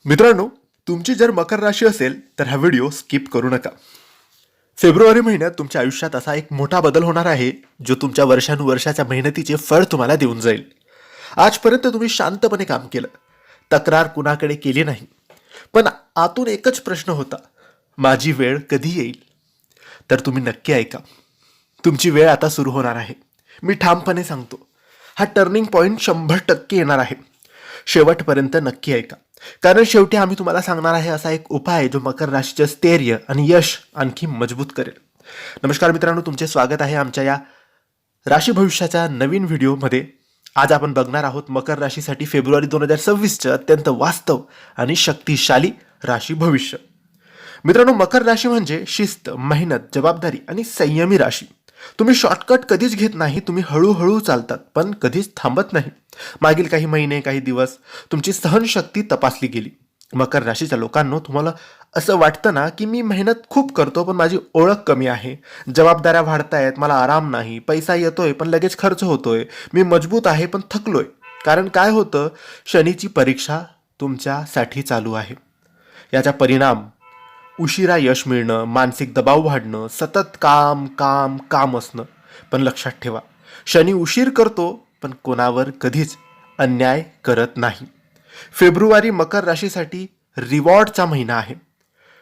मित्रांनो, तुमची जर मकर राशी असेल तर हा व्हिडिओ स्किप करू नका. फेब्रुवारी महिन्यात तुमच्या आयुष्यात असा एक मोठा बदल होणार आहे जो तुमच्या वर्षानुवर्षाच्या मेहनतीचे फळ तुम्हाला देऊन जाईल. आजपर्यंत तुम्ही शांतपणे काम केलं, तक्रार कुणाकडे केली नाही, पण आतून एकच प्रश्न होता, माझी वेळ कधी येईल? तर तुम्ही नक्की ऐका, तुमची वेळ आता सुरू होणार आहे. मी ठामपणे सांगतो, हा टर्निंग पॉइंट 100% येणार आहे. शेवटपर्यंत नक्की ऐका, कारण शेवटी आम्ही तुम्हाला सांगणार आहे असा एक उपाय जो मकर राशीचे स्थैर्य आणि यश आणखी मजबूत करेल. नमस्कार मित्रांनो, तुमचे स्वागत आहे आमच्या या राशी भविष्याच्या नवीन व्हिडिओमध्ये. आज आपण बघणार आहोत मकर राशीसाठी फेब्रुवारी 2026चं अत्यंत वास्तव आणि शक्तिशाली राशी भविष्य. मित्रांनो, मकर राशी म्हणजे शिस्त, मेहनत, जबाबदारी आणि संयमी राशी. तुम्ही शॉर्टकट कधीच घेत नाही, तुम्ही हळूहळू चालतात पण कधीच थांबत नाही. मागील काही महिने, काही दिवस तुमची सहनशक्ती तपासली गेली. मकर राशीच्या लोकांनो, तुम्हाला असं वाटतं ना की मी मेहनत खूप करतो पण माझी ओळख कमी आहे, जबाबदाऱ्या वाढतायत, मला आराम नाही, पैसा येतोय पण लगेच खर्च होतोय, मी मजबूत आहे पण थकलोय. कारण काय होतं, शनीची परीक्षा तुमच्यासाठी चालू आहे. याचा परिणाम उशिरा यश मिळणं, मानसिक दबाव वाढणं, सतत काम काम काम असणं. पण लक्षात ठेवा, शनी उशीर करतो पण कोणावर कधीच अन्याय करत नाही. फेब्रुवारी मकर राशीसाठी रिवॉर्डचा महिना आहे.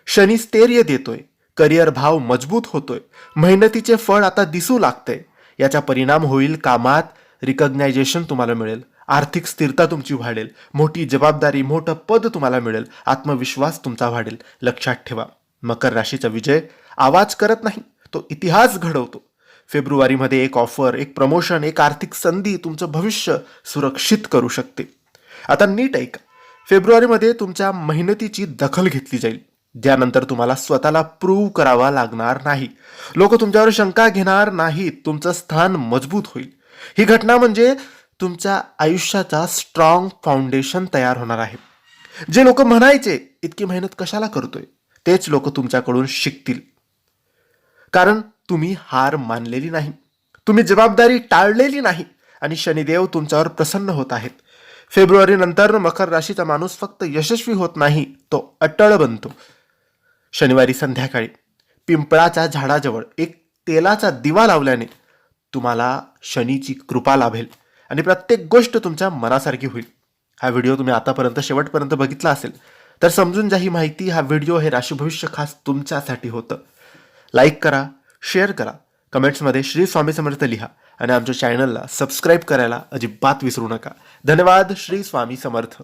शनी स्थैर्य देतोय, करिअर भाव मजबूत होतोय, मेहनतीचे फळ आता दिसू लागतंय. याचा परिणाम होईल कामात रिकग्नायझेशन तुम्हाला मिळेल, आर्थिक स्थिरता तुमची वाढेल, मोठी जबाबदारी, मोठं पद तुम्हाला मिळेल, आत्मविश्वास तुमचा वाढेल. लक्षात ठेवा, मकर राशीचा विजय आवाज करत नाही, तो इतिहास घडवतो. फेब्रुवारीमध्ये एक ऑफर, एक प्रमोशन, एक आर्थिक संधी तुमचं भविष्य सुरक्षित करू शकते. आता नीट ऐका, फेब्रुवारीमध्ये तुमच्या मेहनतीची दखल घेतली जाईल, ज्यानंतर तुम्हाला स्वतःला प्रूव्ह करावा लागणार नाही. लोक तुमच्यावर शंका घेणार नाहीत, तुमचं स्थान मजबूत होईल. ही घटना म्हणजे तुमच्या आयुष्याचा स्ट्रॉंग फाउंडेशन तयार होणार आहे. जे लोक म्हणायचे इतकी मेहनत कशाला करतोय, तेच लोक तुमच्याकडून शिकतील. कारण तुम्ही हार मानलेली नाही, तुम्ही जबाबदारी टाळलेली नाही आणि शनिदेव तुमच्यावर प्रसन्न होत आहेत. फेब्रुवारी नंतर मकर राशीचा माणूस फक्त यशस्वी होत नाही, तो अटळ बनतो. शनिवारी संध्याकाळी पिंपळाच्या झाडाजवळ एक तेलाचा दिवा लावल्याने तुम्हाला शनीची कृपा लाभेल आणि प्रत्येक गोष्ट तुमच्या मनासारखी होईल. हा व्हिडिओ तुम्ही आतापर्यंत शेवटपर्यंत बघितला असेल तर समजून जा ही माहिती, हा व्हिडिओ हे राशी भविष्य खास तुमच्यासाठी होतं. लाईक करा, शेअर करा, कमेंट्समध्ये श्री स्वामी समर्थ लिहा आणि आमच्या चॅनलला सबस्क्राईब करायला अजिबात विसरू नका. धन्यवाद. श्री स्वामी समर्थ.